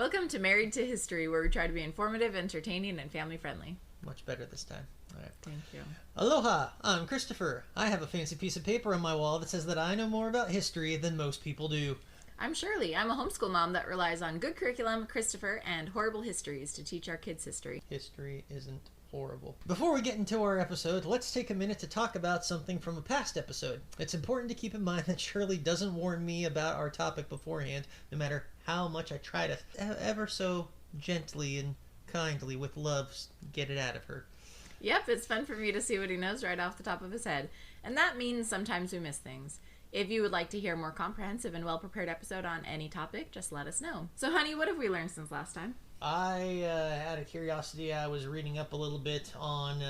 Welcome to Married to History, where we try to be informative, entertaining, and family-friendly. Much better this time. All right. Thank you. Aloha, I'm Christopher. I have a fancy piece of paper on my wall that says that I know more about history than most people do. I'm Shirley. I'm a homeschool mom that relies on good curriculum, Christopher, and horrible histories to teach our kids history. History isn't horrible. Before we get into our episode, let's take a minute to talk about something from a past episode. It's important to keep in mind that Shirley doesn't warn me about our topic beforehand, no matter how much I try to ever so gently and kindly with love get it out of her. Yep, it's fun for me to see what he knows right off the top of his head. And that means sometimes we miss things. If you would like to hear a more comprehensive and well-prepared episode on any topic, just let us know. So, honey, what have we learned since last time? I had a curiosity. I was reading up a little bit on,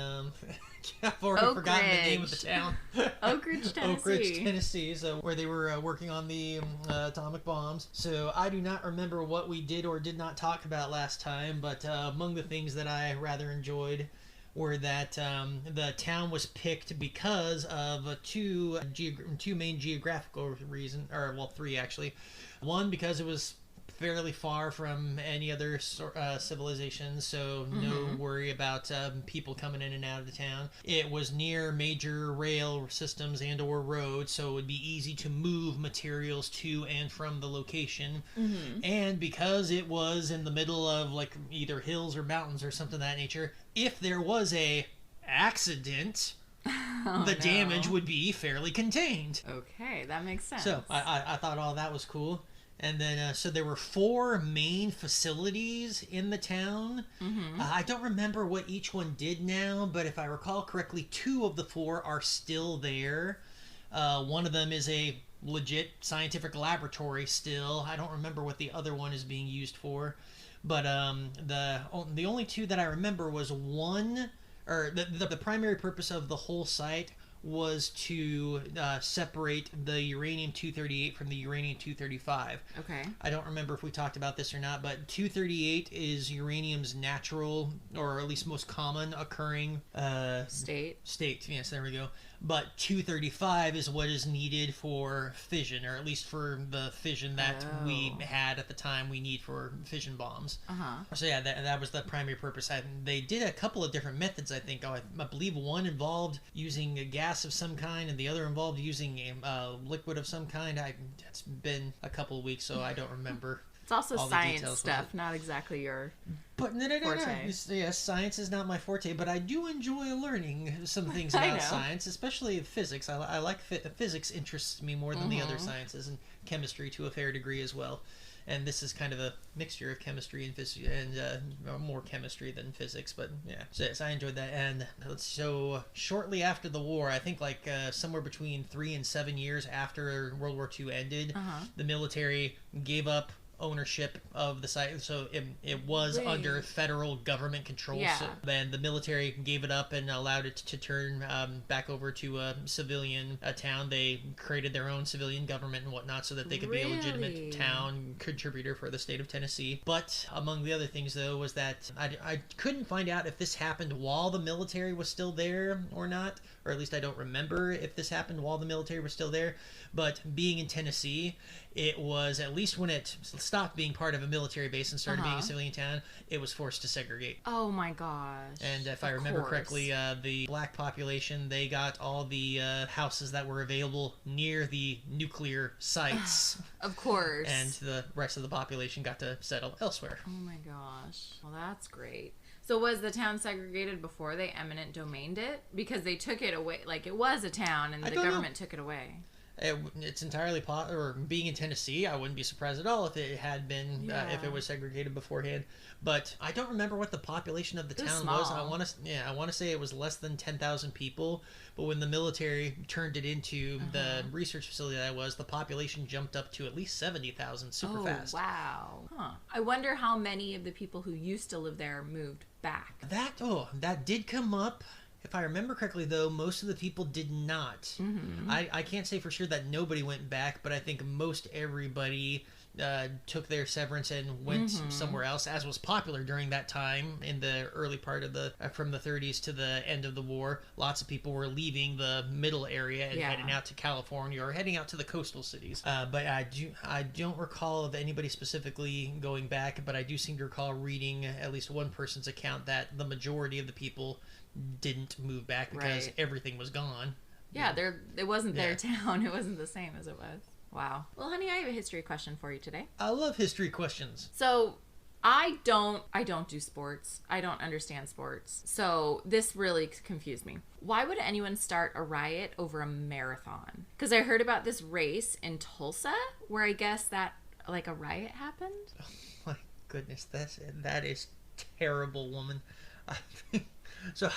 I've already forgotten the name of the town. Oak Ridge, Tennessee. Oak Ridge, Tennessee, so where they were working on the atomic bombs. So I do not remember what we did or did not talk about last time, but among the things that I rather enjoyed were that the town was picked because of two main geographical reasons, or well, three actually. One, because it was fairly far from any other civilization, so no worry about people coming in and out of the town. It was near major rail systems and or roads, so it would be easy to move materials to and from the location. And because it was in the middle of like either hills or mountains or something of that nature, if there was a accident, the damage would be fairly contained. Okay, that makes sense. So I thought all that was cool. And then, so there were 4 main facilities in the town. I don't remember what each one did now, but if I recall correctly, 2 of the 4 are still there. One of them is a legit scientific laboratory still. I don't remember what the other one is being used for. But the only 2 that I remember was one, or the primary purpose of the whole site was to separate the uranium-238 from the uranium-235. Okay. I don't remember if we talked about this or not, but 238 is uranium's natural, or at least most common occurring state. Yes, there we go. But 235 is what is needed for fission, or at least for the fission that we had at the time we need for fission bombs. So yeah, that was the primary purpose. They did a couple of different methods, I think. I believe one involved using a gas of some kind, and the other involved using a liquid of some kind. It's been a couple of weeks, so I don't remember. It's also science stuff, not exactly your forte. Yes, science is not my forte, but I do enjoy learning some things about science, especially physics. I like physics interests me more than the other sciences, and chemistry to a fair degree as well. And this is kind of a mixture of chemistry and physics, and more chemistry than physics. But yeah, so yes, I enjoyed that. And so shortly after the war, I think like somewhere between 3 and 7 years after World War II ended, the military gave up ownership of the site, so it was under federal government control. So then the military gave it up and allowed it to turn back over to a civilian town. They created their own civilian government and whatnot so that they could be a legitimate town contributor for the state of Tennessee. But among the other things, though, was that I couldn't find out if this happened while the military was still there or not, or at least I don't remember if this happened while the military was still there. But being in Tennessee, it was, at least when it stopped being part of a military base and started being a civilian town, it was forced to segregate. Oh my gosh. And if I remember correctly, the black population, they got all the houses that were available near the nuclear sites. Of course. And the rest of the population got to settle elsewhere. Oh my gosh. Well, that's great. So was the town segregated before they eminent domained it? Because they took it away, like it was a town and the government took it away. It's entirely or being in Tennessee, I wouldn't be surprised at all if it had been if it was segregated beforehand. But I don't remember what the population of the town was. I want to say it was less than 10,000 people. But when the military turned it into the research facility that it was, the population jumped up to at least 70,000 super fast. Wow. I wonder how many of the people who used to live there moved back. That did come up. If I remember correctly, though, most of the people did not. I can't say for sure that nobody went back, but I think most everybody took their severance and went somewhere else, as was popular during that time in the early part of the from the 30s to the end of the war. Lots of people were leaving the middle area and heading out to California or heading out to the coastal cities. But I don't recall of anybody specifically going back, but I do seem to recall reading at least one person's account that the majority of the people didn't move back because everything was gone. Yeah, it wasn't their town. It wasn't the same as it was. Wow. Well, honey, I have a history question for you today. I love history questions. So, I don't do sports. I don't understand sports. So, this really confused me. Why would anyone start a riot over a marathon? Because I heard about this race in Tulsa where I guess that, like, a riot happened. Oh, my goodness. That is terrible, woman. So...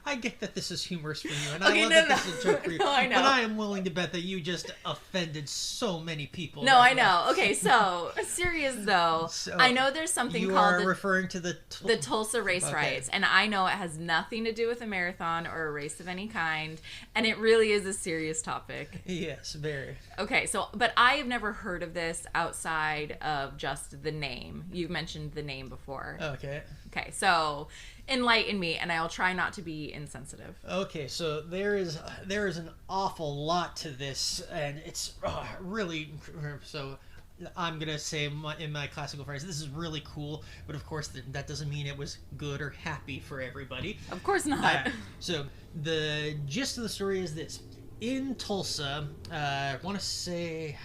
I get that this is humorous for you, and I love that this is a joke for you. No, I know. But I am willing to bet that you just offended so many people. No, I know. Okay, so serious though. So I know there's something you called are referring to the Tulsa race riots, and I know it has nothing to do with a marathon or a race of any kind, and it really is a serious topic. Yes, very. Okay, so but I have never heard of this outside of just the name. You've mentioned the name before. Okay. Okay, so enlighten me, and I'll try not to be insensitive. Okay, so there is an awful lot to this, and it's really so. I'm gonna say in my classical phrase, this is really cool, but of course that doesn't mean it was good or happy for everybody. Of course not. So the gist of the story is this: in Tulsa, I want to say,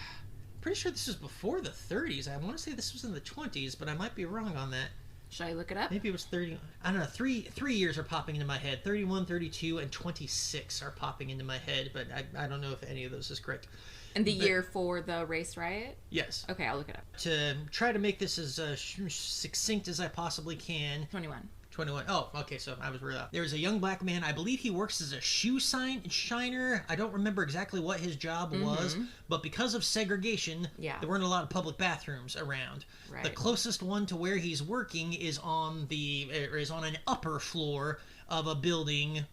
pretty sure this was before the 30s. I want to say this was in the 20s, but I might be wrong on that. Should I look it up? Maybe it was 30. I don't know. Three years are popping into my head. 31, 32, and 26 are popping into my head, but I don't know if any of those is correct. And the year for the race riot? Yes. Okay, I'll look it up. To try to make this as succinct as I possibly can. 21. 21. Oh, okay, so I was really off. There's a young black man. I believe he works as a shoe shiner. I don't remember exactly what his job was, but because of segregation, there weren't a lot of public bathrooms around. Right. The closest one to where he's working is on an upper floor of a building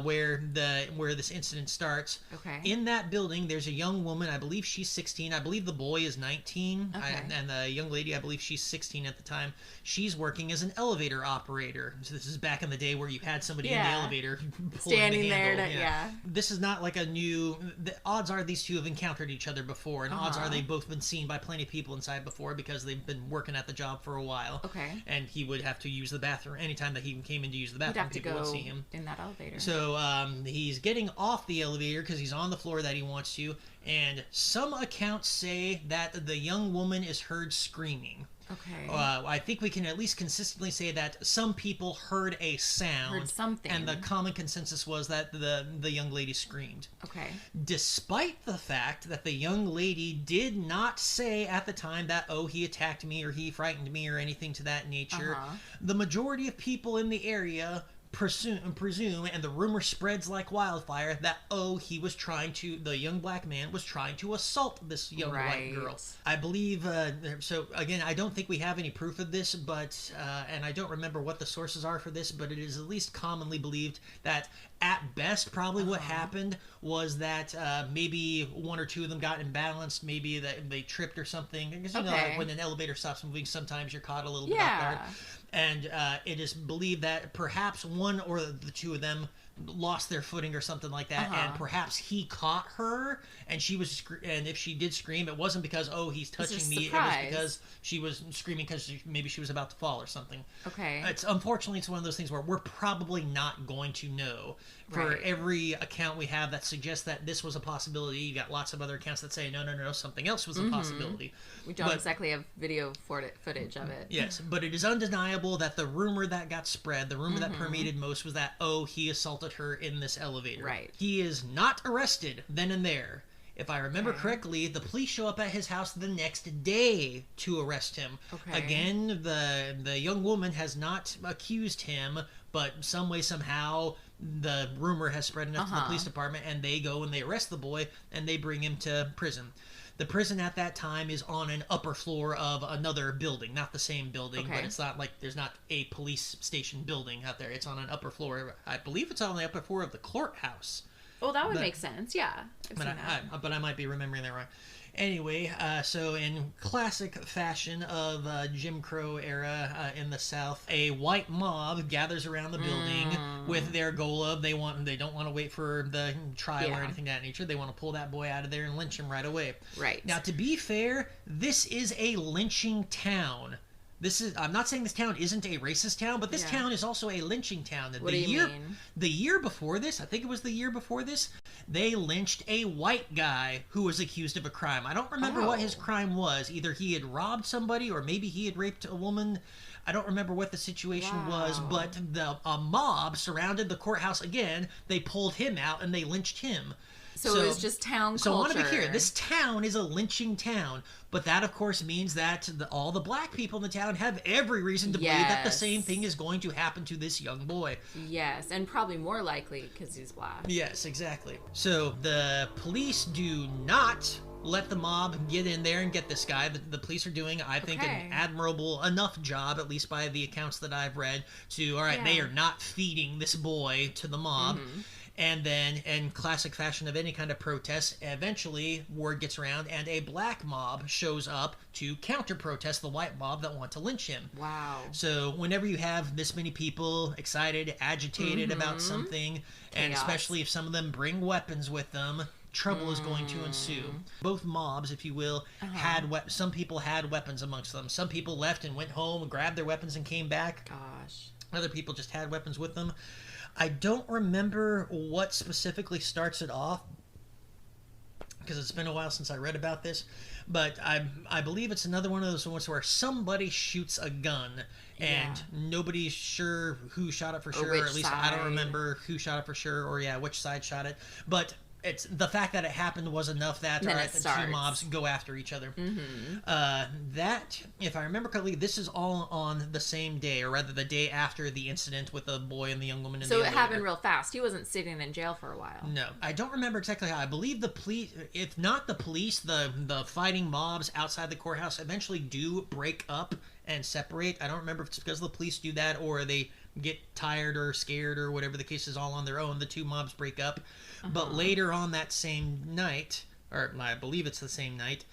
where this incident starts. Okay. In that building, there's a young woman. I believe she's 16. I believe the boy is 19. Okay. And the young lady, I believe she's 16 at the time. She's working as an elevator operator. So this is back in the day where you had somebody in the elevator standing the there. handle. This is not like a new... The odds are these two have encountered each other before, and odds are they've both been seen by plenty of people inside before because they've been working at the job for a while. Okay. And he would have to use the bathroom. Anytime that he came in to use the bathroom, people would see him. In that elevator. So he's getting off the elevator because he's on the floor that he wants to, and some accounts say that the young woman is heard screaming. Okay. I think we can at least consistently say that some people heard a sound. Heard something. And the common consensus was that the young lady screamed. Okay. Despite the fact that the young lady did not say at the time that, oh, he attacked me or he frightened me or anything to that nature, the majority of people in the area presume, and the rumor spreads like wildfire, that the young black man was trying to assault this young white girl. I believe, so again, I don't think we have any proof of this, but, and I don't remember what the sources are for this, but it is at least commonly believed that at best, probably what happened was that maybe one or two of them got imbalanced, maybe they tripped or something, because you know, like when an elevator stops moving, sometimes you're caught a little bit off guard. And it is believed that perhaps one or the two of them lost their footing or something like that, and perhaps he caught her, and she was, and if she did scream, it wasn't because, oh, he's touching me, it was because she was screaming because maybe she was about to fall or something. Okay. Unfortunately, it's one of those things where we're probably not going to know. For every account we have that suggests that this was a possibility, you got lots of other accounts that say, no, something else was a possibility. We don't exactly have video footage of it. Yes, but it is undeniable that the rumor that got spread, the rumor that permeated most was that, oh, he assaulted her in this elevator. Right. He is not arrested then and there. If I remember correctly, the police show up at his house the next day to arrest him. Okay. Again, the young woman has not accused him, but some way, somehow, the rumor has spread enough to the police department, and they go and they arrest the boy, and they bring him to prison. The prison at that time is on an upper floor of another building, not the same building, but it's not like there's not a police station building out there. It's on an upper floor. I believe it's on the upper floor of the courthouse. Oh, that would make sense. Yeah. But I might be remembering that wrong. Anyway, so in classic fashion of Jim Crow era in the South, a white mob gathers around the building with their goal of they don't want to wait for the trial or anything of that nature. They want to pull that boy out of there and lynch him right away. Right. Now, to be fair, this is a lynching town. I'm not saying this town isn't a racist town, but this town is also a lynching town. What do you mean? The year before this, I think it was the year before this, they lynched a white guy who was accused of a crime. I don't remember what his crime was. Either he had robbed somebody or maybe he had raped a woman. I don't remember what the situation was, but a mob surrounded the courthouse again. They pulled him out and they lynched him. So it was just town culture. So I want to be clear. This town is a lynching town. But that, of course, means that all the black people in the town have every reason to believe that the same thing is going to happen to this young boy. Yes, and probably more likely because he's black. Yes, exactly. So the police do not let the mob get in there and get this guy. The police are doing, I think, an admirable enough job, at least by the accounts that I've read, to, all right, they are not feeding this boy to the mob. Mm-hmm. And then, in classic fashion of any kind of protest, eventually word gets around and a black mob shows up to counter-protest the white mob that want to lynch him. Wow. So whenever you have this many people excited, agitated about something, and especially if some of them bring weapons with them, trouble is going to ensue. Both mobs, if you will, some people had weapons amongst them. Some people left and went home and grabbed their weapons and came back. Gosh. Other people just had weapons with them. I don't remember what specifically starts it off, because it's been a while since I read about this, but I believe it's another one of those ones where somebody shoots a gun and nobody's sure who shot it for sure, or at least I don't remember who shot it for sure, or which side shot it, but it's the fact that it happened was enough that the two mobs go after each other. That, if I remember correctly, this is all on the same day, or rather the day after the incident with the boy and the young woman in the elevator. So it happened real fast. He wasn't sitting in jail for a while. No. I don't remember exactly how. I believe the police, if not the police, the fighting mobs outside the courthouse eventually do break up and separate. I don't remember if it's because the police do that or they get tired or scared or whatever the case is all on their own. The two mobs break up. But later on that same night, or I believe it's the same night,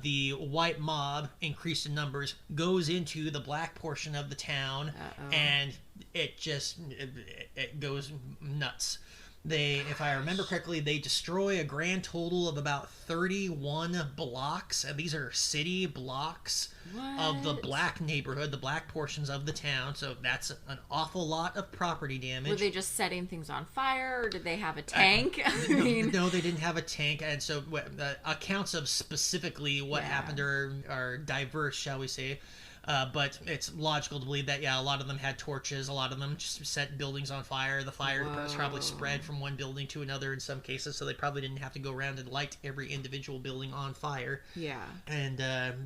the white mob, increased in numbers, goes into the black portion of the town, and it goes nuts. If I remember correctly, they destroy a grand total of about 31 blocks, and these are city blocks of the black neighborhood, the black portions of the town, so that's an awful lot of property damage. Were they just setting things on fire, or did they have a tank? No, they didn't have a tank, and so accounts of specifically what happened are diverse, shall we say. But it's logical to believe that, a lot of them had torches. A lot of them just set buildings on fire. The fire probably spread from one building to another in some cases, so they probably didn't have to go around and light every individual building on fire. Yeah. And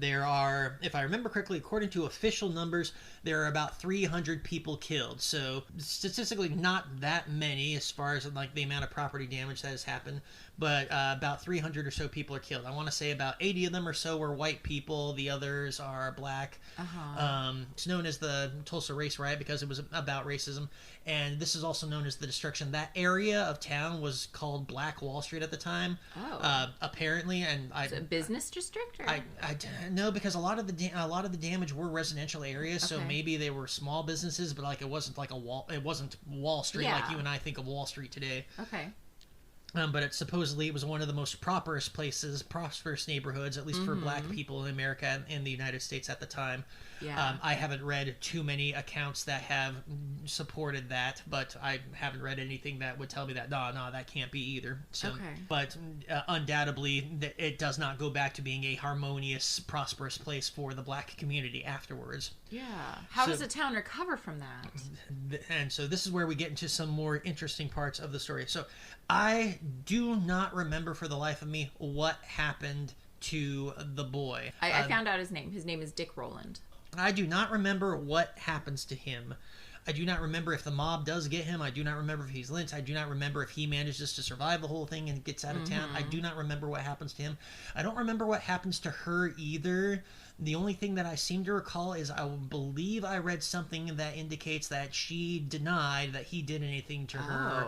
there are, if I remember correctly, according to official numbers, there are about 300 people killed. So statistically not that many as far as the amount of property damage that has happened. But about 300 or so people are killed. I want to say about 80 of them or so were white people. The others are black. It's known as the Tulsa Race Riot because it was about racism. And this is also known as the destruction. That area of town was called Black Wall Street at the time. Apparently, and is it a business district? Or? No, because a lot of the damage were residential areas. So maybe they were small businesses, but it wasn't it wasn't Wall Street like you and I think of Wall Street today. Okay. But it was one of the most prosperous neighborhoods, at least for black people in America and in the United States at the time. Yeah. I haven't read too many accounts that have supported that, but I haven't read anything that would tell me that, no, that can't be either. So, but undoubtedly, it does not go back to being a harmonious, prosperous place for the black community afterwards. Yeah. How does a town recover from that? And so this is where we get into some more interesting parts of the story. So I do not remember for the life of me what happened to the boy. I found out his name. His name is Dick Rowland. I do not remember what happens to him. I do not remember if the mob does get him. I do not remember if he's lynched. I do not remember if he manages to survive the whole thing and gets out of town. I do not remember what happens to him. I don't remember what happens to her either. The only thing that I seem to recall is I believe I read something that indicates that she denied that he did anything to her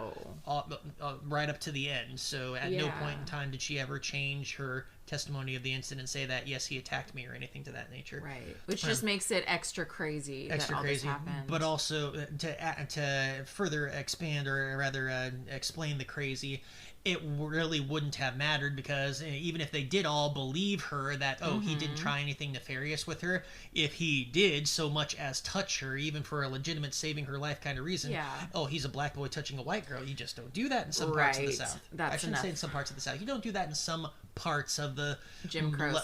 right up to the end. So at no point in time did she ever change her testimony of the incident and say that, yes, he attacked me or anything to that nature. Right. Which just makes it extra crazy that all this happened. But also, to further expand, or rather explain the crazy, it really wouldn't have mattered, because even if they did all believe her that, he didn't try anything nefarious with her, if he did so much as touch her, even for a legitimate saving her life kind of reason, he's a black boy touching a white girl, you just don't do that in some parts of the South. I shouldn't say in some parts of the South. You don't do that in some parts of the Jim Crow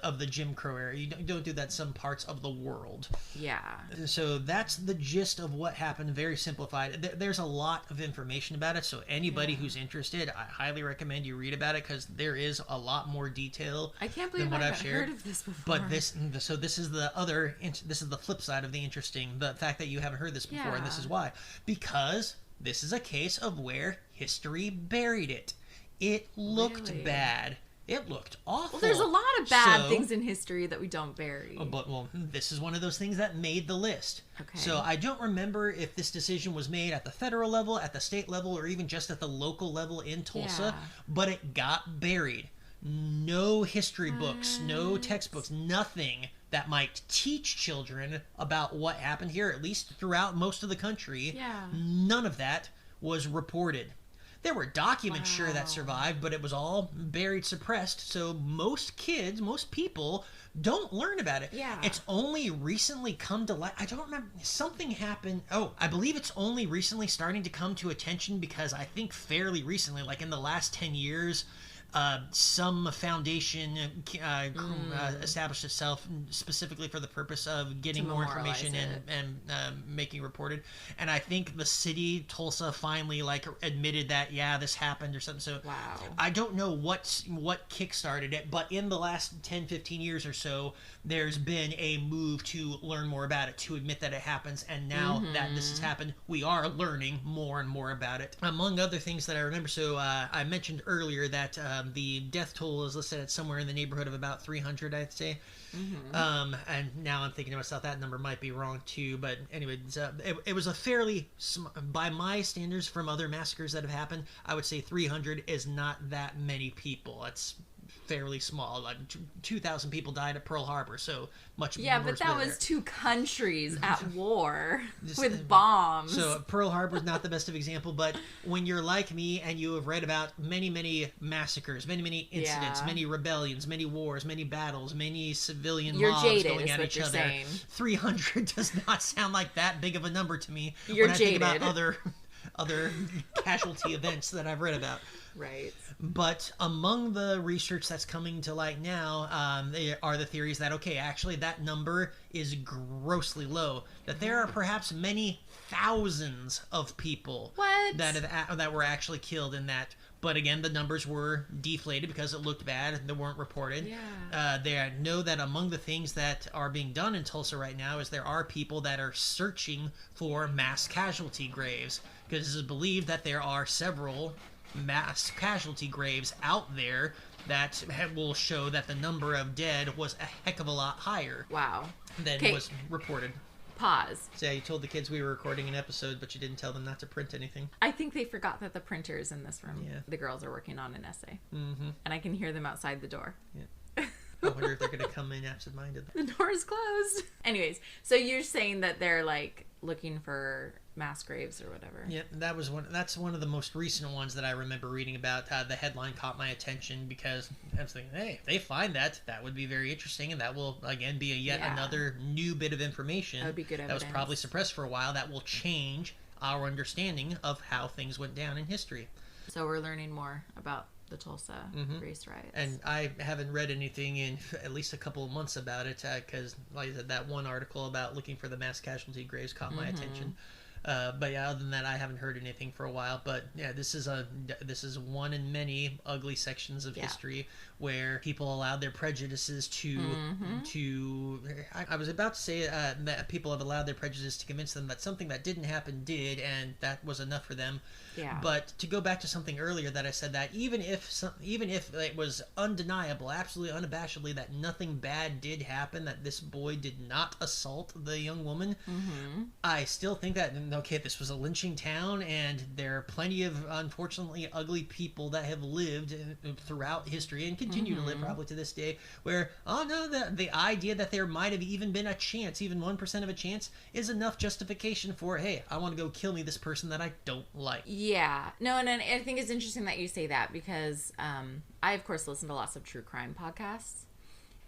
of the Jim Crow era. You don't do that in some parts of the world. Yeah. So that's the gist of what happened, very simplified. There's a lot of information about it, so anybody who's interested, I highly recommend you read about it, because there is a lot more detail. I can't believe I've heard of this before. But this is the flip side of the interesting, the fact that you haven't heard this before, and this is why. Because this is a case of where history buried it. It looked bad. It looked awful. Well, there's a lot of bad things in history that we don't bury. But this is one of those things that made the list. Okay. So I don't remember if this decision was made at the federal level, at the state level, or even just at the local level in Tulsa, but it got buried. No history books, no textbooks, nothing that might teach children about what happened here, at least throughout most of the country. Yeah. None of that was reported. There were documents, sure, that survived, but it was all buried, suppressed, so most kids, most people don't learn about it. Yeah. It's only recently come to light. I don't remember. Something happened. I believe it's only recently starting to come to attention, because I think fairly recently, like in the last 10 years, some foundation established itself specifically for the purpose of getting more information and making reported. And I think the city, Tulsa, finally admitted that, this happened or something. So I don't know what kickstarted it, but in the last 10, 15 years or so, there's been a move to learn more about it, to admit that it happens. And now that this has happened, we are learning more and more about it. Among other things that I remember, so I mentioned earlier that the death toll is listed at somewhere in the neighborhood of about 300, I'd say. And now I'm thinking to myself, that number might be wrong too. But anyway, it was a fairly, by my standards from other massacres that have happened, I would say 300 is not that many people. It's fairly small. Like 2,000 people died at Pearl Harbor, so much. Yeah, but that was two countries at war with bombs. So Pearl Harbor is not the best of example, but when you're like me and you have read about many, many massacres, many, many incidents, many rebellions, many wars, many battles, many civilian mobs going at each other, 300 does not sound like that big of a number to me. You're when jaded. I think about other casualty events that I've read about. Right. But among the research that's coming to light now are the theories that, actually that number is grossly low. That there are perhaps many thousands of people that were actually killed in that. But again, the numbers were deflated because it looked bad. They weren't reported. Yeah. They know that among the things that are being done in Tulsa right now is there are people that are searching for mass casualty graves, because it is believed that there are several mass casualty graves out there that will show that the number of dead was a heck of a lot higher than was reported. Pause. So you told the kids we were recording an episode, but you didn't tell them not to print anything. I think they forgot that the printer is in this room. Yeah. The girls are working on an essay. And I can hear them outside the door. Yeah. I wonder if they're going to come in absent-minded. The door is closed. Anyways, so you're saying that they're looking for mass graves or whatever. Yeah, that's one of the most recent ones that I remember reading about. The headline caught my attention because I was thinking, hey, if they find that would be very interesting, and that will again be yet another new bit of information that would be good evidence. That was probably suppressed for a while that will change our understanding of how things went down in history. So we're learning more about the Tulsa race riots. And I haven't read anything in at least a couple of months about it, because like I said, that one article about looking for the mass casualty graves caught my attention. But yeah, other than that, I haven't heard anything for a while. But yeah, this is one in many ugly sections of history where people allowed their prejudices I was about to say that people have allowed their prejudices to convince them that something that didn't happen did, and that was enough for them. Yeah. But to go back to something earlier that I said, that even if it was undeniable, absolutely unabashedly, that nothing bad did happen, that this boy did not assault the young woman, I still think that, okay, this was a lynching town, and there are plenty of unfortunately ugly people that have lived throughout history and continue to live probably to this day, where, oh no, the idea that there might have even been a chance, even 1% of a chance, is enough justification for, hey, I want to go kill me this person that I don't like. Yeah. No, and I think it's interesting that you say that, because I, of course, listen to lots of true crime podcasts.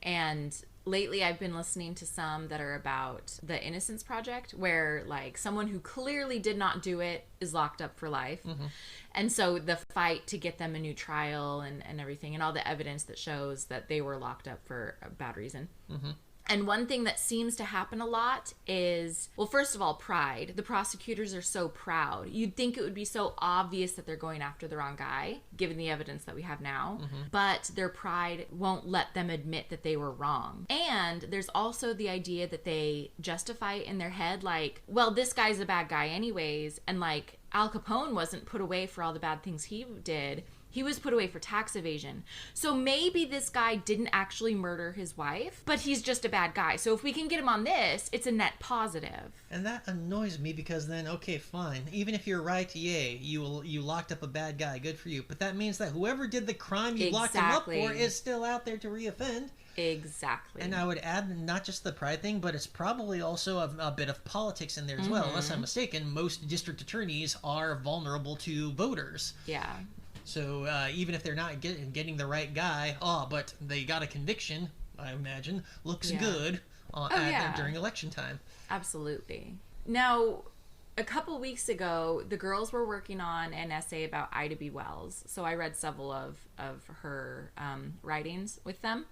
And lately I've been listening to some that are about the Innocence Project, where, like, someone who clearly did not do it is locked up for life. And so the fight to get them a new trial and everything, and all the evidence that shows that they were locked up for a bad reason. And one thing that seems to happen a lot is, well, first of all, pride. The prosecutors are so proud. You'd think it would be so obvious that they're going after the wrong guy, given the evidence that we have now. But their pride won't let them admit that they were wrong. And there's also the idea that they justify it in their head, like, well, this guy's a bad guy anyways. And, like, Al Capone wasn't put away for all the bad things he did. He was put away for tax evasion. So maybe this guy didn't actually murder his wife, but he's just a bad guy. So if we can get him on this, it's a net positive. And that annoys me, because then, okay, fine. Even if you're right, yay, you locked up a bad guy, good for you. But that means that whoever did the crime you locked him up for is still out there to reoffend. Exactly. And I would add, not just the pride thing, but it's probably also a bit of politics in there as well. Unless I'm mistaken, most district attorneys are vulnerable to voters. Yeah. So even if they're not getting the right guy, but they got a conviction, I imagine, looks good during election time. Absolutely. Now, a couple weeks ago, the girls were working on an essay about Ida B. Wells. So I read several of her writings with them.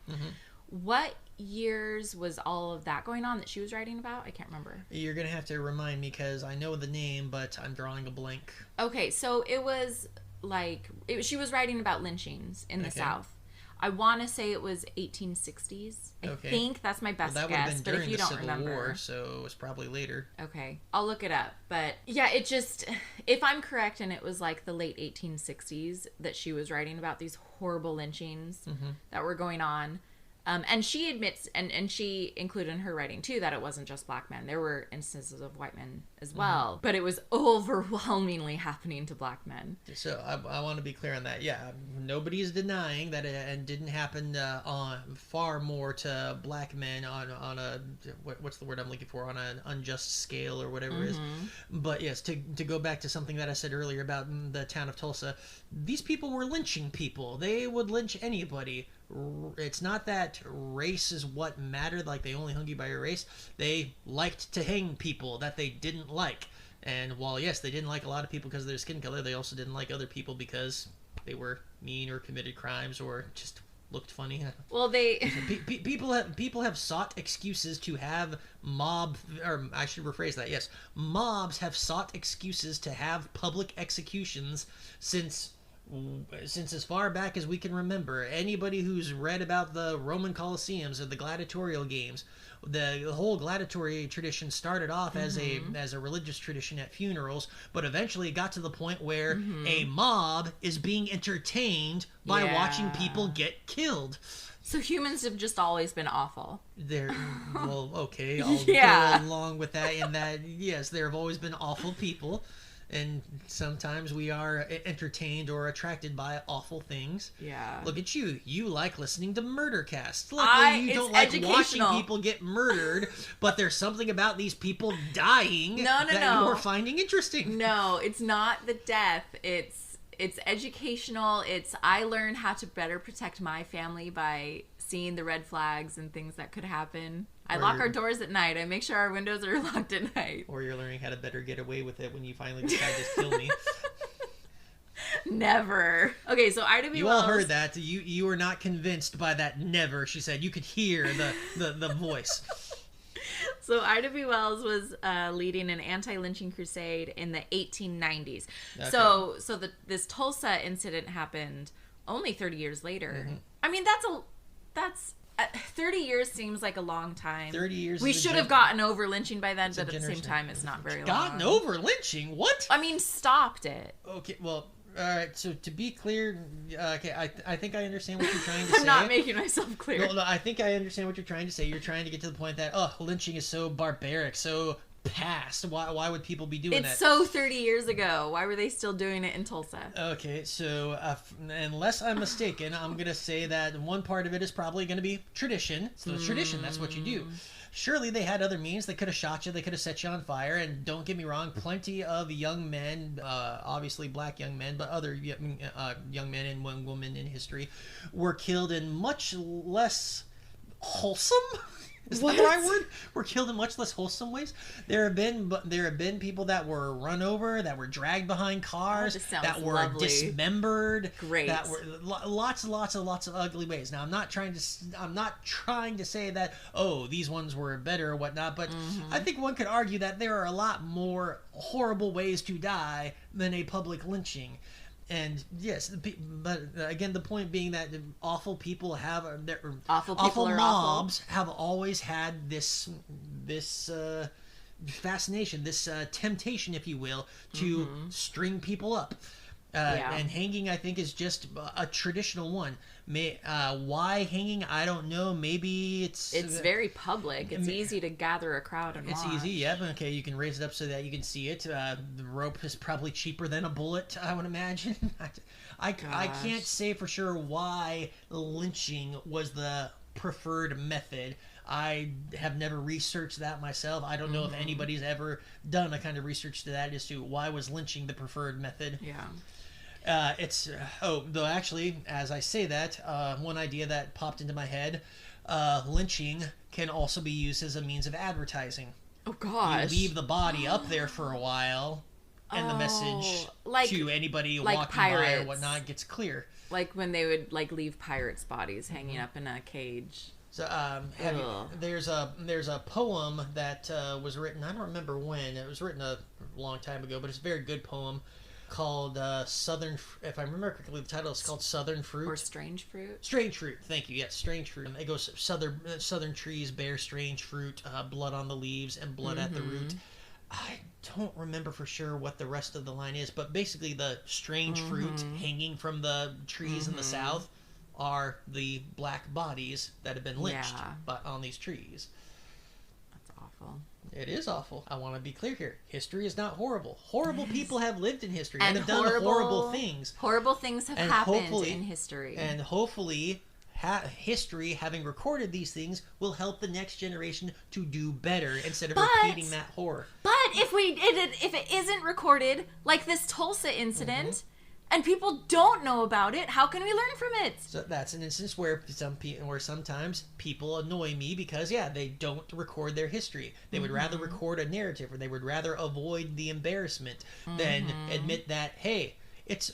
What years was all of that going on that she was writing about? I can't remember. You're going to have to remind me, because I know the name, but I'm drawing a blank. Okay, so it was... she was writing about lynchings in the South. I want to say it was 1860s. I think that's my best guess. That would have been during the Civil War, so it was probably later. Okay, I'll look it up. But yeah, it just, if I'm correct, and it was like the late 1860s that she was writing about these horrible lynchings that were going on. And she admits, and she included in her writing too, that it wasn't just black men. There were instances of white men as well, but it was overwhelmingly happening to black men. So I want to be clear on that. Yeah, nobody is denying that it didn't happen on far more to black men on a, what's the word I'm looking for, on an unjust scale or whatever it is. But yes, to go back to something that I said earlier about the town of Tulsa, these people were lynching people. They would lynch anybody. It's not that race is what mattered, like they only hung you by your race. They liked to hang people that they didn't like. And while, yes, they didn't like a lot of people because of their skin color, they also didn't like other people because they were mean or committed crimes or just looked funny. Well, people have sought excuses to have or I should rephrase that, yes. Mobs have sought excuses to have public executions since as far back as we can remember. Anybody who's read about the Roman Colosseums or the gladiatorial games, the whole gladiatory tradition started off as a religious tradition at funerals, but eventually it got to the point where a mob is being entertained by watching people get killed. So humans have just always been awful. Well, okay, I'll go along with that in that, yes, there have always been awful people. And sometimes we are entertained or attracted by awful things. Yeah. Look at you. You like listening to murder casts. Luckily, you don't like watching people get murdered, but there's something about these people dying that you're finding interesting. No, it's not the death. It's educational. It's I learned how to better protect my family by seeing the red flags and things that could happen. I lock our doors at night. I make sure our windows are locked at night. Or you're learning how to better get away with it when you finally decide to kill me. Never. Okay, so Ida B. You Wells. all heard that. You were not convinced by that never, she said. You could hear the voice. So Ida B. Wells was leading an anti-lynching crusade in the 1890s. Okay. So this Tulsa incident happened only 30 years later. Mm-hmm. I mean, that's 30 years seems like a long time. 30 years. We should have gotten over lynching by then, but at the same time, it's not very long. Gotten over lynching? What? I mean, stopped it. Okay, well, all right. So to be clear, okay, I think I understand what you're trying to say. I'm not making myself clear. No, I think I understand what you're trying to say. You're trying to get to the point that lynching is so barbaric, so past. Why would people be doing that? It's so 30 years ago. Why were they still doing it in Tulsa? Okay, so unless I'm mistaken, I'm going to say that one part of it is probably going to be tradition. So the tradition, that's what you do. Surely they had other means. They could have shot you. They could have set you on fire. And don't get me wrong, plenty of young men, obviously black young men, but other young men and one woman in history were killed in much less wholesome. Is that the right word? Were killed in much less wholesome ways. There have been people that were run over, that were dragged behind cars, that were lovely. Dismembered. Great. That were lots of ugly ways. Now I'm not trying to say that these ones were better or whatnot, but I think one could argue that there are a lot more horrible ways to die than a public lynching. And yes, but again, the point being that awful people have awful mobs have always had this fascination, this temptation, if you will, to string people up. And hanging, I think, is just a traditional one. Why hanging? I don't know. Maybe it's very public. It's easy to gather a crowd and watch. It's easy, yeah. But okay, you can raise it up so that you can see it. The rope is probably cheaper than a bullet, I would imagine. I can't say for sure why lynching was the preferred method. I have never researched that myself. I don't know if anybody's ever done a kind of research to that as to why was lynching the preferred method. Yeah. Though actually, as I say that, one idea that popped into my head, lynching can also be used as a means of advertising. Oh, gosh. You leave the body up there for a while, and the message to anybody walking by or whatnot gets clear. Like when they would leave pirates' bodies hanging up in a cage. So, there's a poem that was written, I don't remember when, it was written a long time ago, but it's a very good poem, called Southern, if I remember correctly, the title is called Southern Fruit. Or Strange Fruit. Strange Fruit, thank you, yes, Strange Fruit. It goes, southern trees bear strange fruit, blood on the leaves and blood at the root. I don't remember for sure what the rest of the line is, but basically the strange fruit hanging from the trees in the South are the black bodies that have been lynched on these trees. That's awful. It is awful. I want to be clear here. History is not horrible. Horrible people have lived in history and have done horrible things. Horrible things have happened in history. And hopefully, history, having recorded these things, will help the next generation to do better instead of repeating that horror. But if it isn't recorded, like this Tulsa incident, and people don't know about it, how can we learn from it? So that's an instance where sometimes people annoy me because they don't record their history. They would rather record a narrative, or they would rather avoid the embarrassment than admit that, hey, it's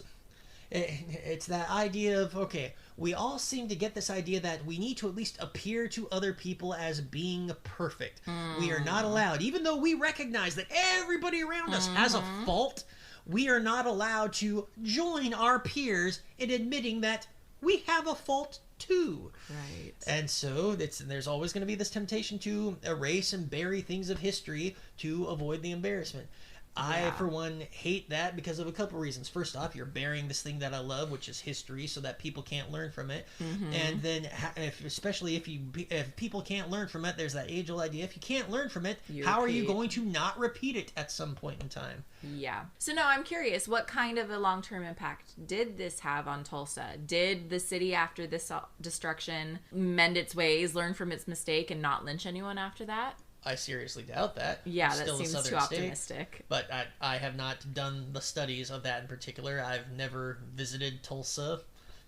that idea of, okay, we all seem to get this idea that we need to at least appear to other people as being perfect. We are not allowed, even though we recognize that everybody around us has a fault, we are not allowed to join our peers in admitting that we have a fault too. Right. And so there's always going to be this temptation to erase and bury things of history to avoid the embarrassment. I, for one, hate that because of a couple reasons. First off, you're burying this thing that I love, which is history, so that people can't learn from it. And then, especially if people can't learn from it, there's that age-old idea. If you can't learn from it, how are you going to not repeat it at some point in time? Yeah. So now I'm curious, what kind of a long-term impact did this have on Tulsa? Did the city, after this destruction, mend its ways, learn from its mistake, and not lynch anyone after that? I seriously doubt that. Yeah, that seems too optimistic. But I have not done the studies of that in particular. I've never visited Tulsa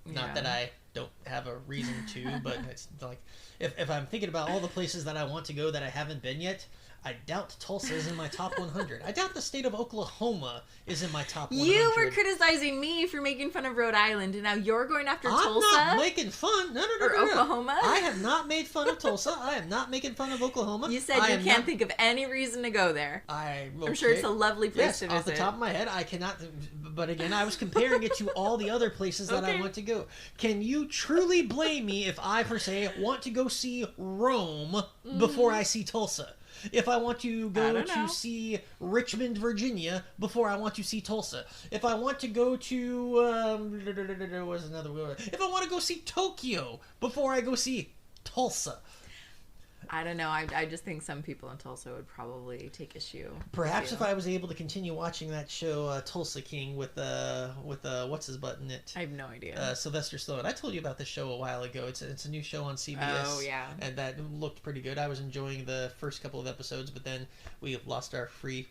Not that I don't have a reason to, but it's like, if I'm thinking about all the places that I want to go that I haven't been yet, I doubt Tulsa is in my top 100. I doubt the state of Oklahoma is in my top 100. You were criticizing me for making fun of Rhode Island, and now you're going after Tulsa? I'm not making fun. No. Oklahoma? I have not made fun of Tulsa. I am not making fun of Oklahoma. You said you can't think of any reason to go there. I'm sure it's a lovely place to visit. Off the top of my head, I cannot. But again, I was comparing it to all the other places that I want to go. Can you truly blame me if I, for say, want to go see Rome before I see Tulsa? If I want to go to see Richmond, Virginia, before I want to see Tulsa. If I want to go to, if I want to go see Tokyo before I go see Tulsa. I don't know. I just think some people in Tulsa would probably take issue. Perhaps if I was able to continue watching that show, Tulsa King, with what's his butt in it? I have no idea. Sylvester Stallone. I told you about this show a while ago. It's a new show on CBS. Oh yeah. And that looked pretty good. I was enjoying the first couple of episodes, but then we lost our free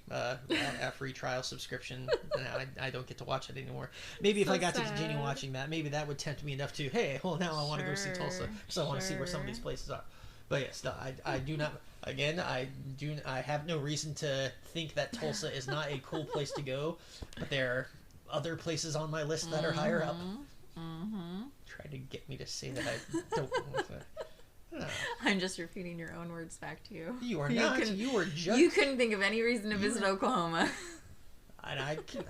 trial subscription. And I don't get to watch it anymore. Maybe if I got to continue watching that, maybe that would tempt me enough to, hey, well now I want to go see Tulsa, so I want to see where some of these places are. But yes, no, I do not. Again, I have no reason to think that Tulsa is not a cool place to go. But there are other places on my list that are higher up. Try to get me to say that I don't. I'm just repeating your own words back to you. You are not. You were just. You couldn't think of any reason to visit Oklahoma. And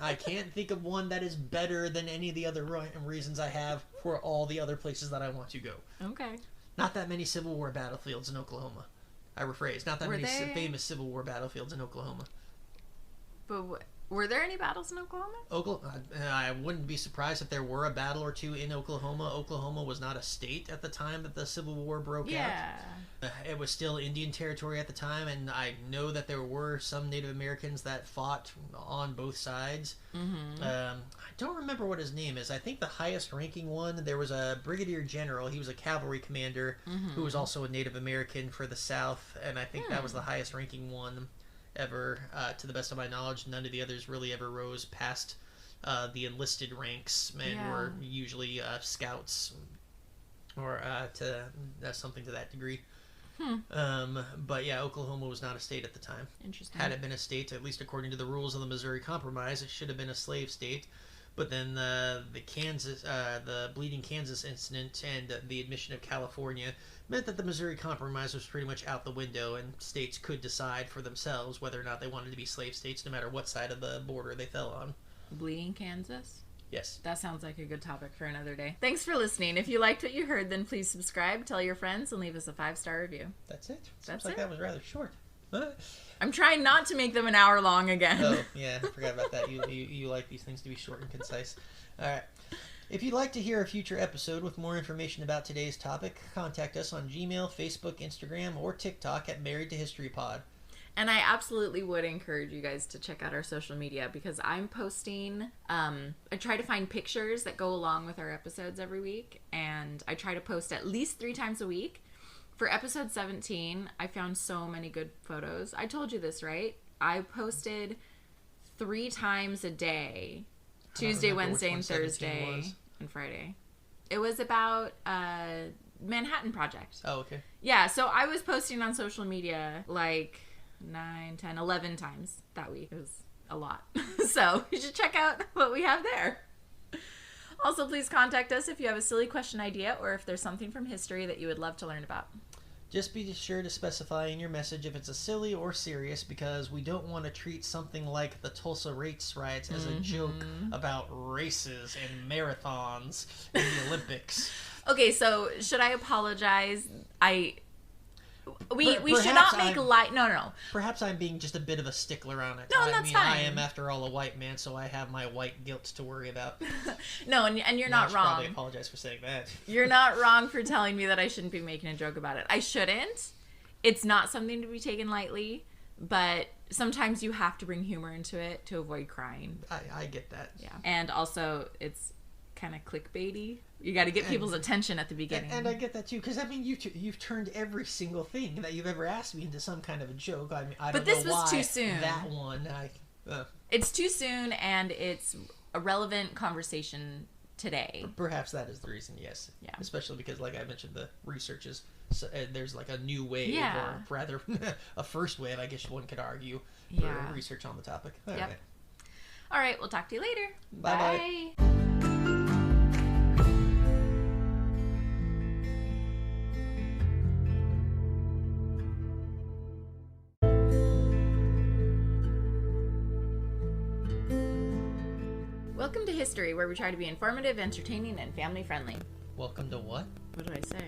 I can't think of one that is better than any of the other reasons I have for all the other places that I want to go. Okay. Not that many Civil War battlefields in Oklahoma. I rephrase. Not that many famous Civil War battlefields in Oklahoma. But were there any battles in Oklahoma? I wouldn't be surprised if there were a battle or two in Oklahoma. Oklahoma was not a state at the time that the Civil War broke out. It was still Indian territory at the time, and I know that there were some Native Americans that fought on both sides. I don't remember what his name is. I think the highest ranking one, there was a brigadier general. He was a cavalry commander who was also a Native American for the South, and I think that was the highest ranking one ever. To the best of my knowledge, none of the others really ever rose past the enlisted ranks, and were usually scouts or something to that degree. But yeah, Oklahoma was not a state at the time. Interesting. Had it been a state, at least according to the rules of the Missouri Compromise, it should have been a slave state. But then the Bleeding Kansas incident and the admission of California meant that the Missouri Compromise was pretty much out the window, and states could decide for themselves whether or not they wanted to be slave states, no matter what side of the border they fell on. Bleeding Kansas? Yes. That sounds like a good topic for another day. Thanks for listening. If you liked what you heard, then please subscribe, tell your friends, and leave us a 5-star review. That's it. Seems like that was rather short. I'm trying not to make them an hour long again. Oh, yeah. I forgot about that. You like these things to be short and concise. All right. If you'd like to hear a future episode with more information about today's topic, contact us on Gmail, Facebook, Instagram, or TikTok at Married to History Pod. And I absolutely would encourage you guys to check out our social media, because I'm posting, I try to find pictures that go along with our episodes every week, and I try to post at least 3 times a week. For episode 17, I found so many good photos. I told you this, right? I posted 3 times a day, Tuesday, Wednesday, and Thursday, and Friday. It was about Manhattan Project. Oh, okay. Yeah, so I was posting on social media like 9, 10, 11 times that week. It was a lot. So you should check out what we have there. Also, please contact us if you have a silly question idea or if there's something from history that you would love to learn about. Just be sure to specify in your message if it's a silly or serious, because we don't want to treat something like the Tulsa riots as a joke about races and marathons and the Olympics. Okay, so should I apologize? We should not make light. No. Perhaps I'm being just a bit of a stickler on it. No, that's fine. I am, after all, a white man, so I have my white guilt to worry about. No, and you're not wrong. I should probably apologize for saying that. You're not wrong for telling me that I shouldn't be making a joke about it. I shouldn't. It's not something to be taken lightly, but sometimes you have to bring humor into it to avoid crying. I get that. Yeah, and also it's kind of clickbaity. You got to get people's attention at the beginning. And I get that too, because I mean, you've turned every single thing that you've ever asked me into some kind of a joke. I mean, I don't know why. But this was too soon. That one, It's too soon, and it's a relevant conversation today. Perhaps that is the reason, yes. Yeah. Especially because, like I mentioned, the research is, there's like a new wave, Yeah. or rather a first wave, I guess one could argue, for Yeah. research on the topic. Yep. Anyway. All right, we'll talk to you later. Bye-bye. Bye. Welcome to History, where we try to be informative, entertaining, and family-friendly. Welcome to what? What did I say?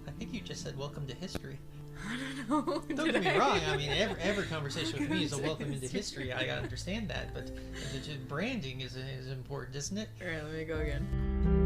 I think you just said welcome to history. I don't know. Don't get me wrong. I mean, every conversation with me is a welcome into history. I understand that, but the branding is important, isn't it? All right, let me go again.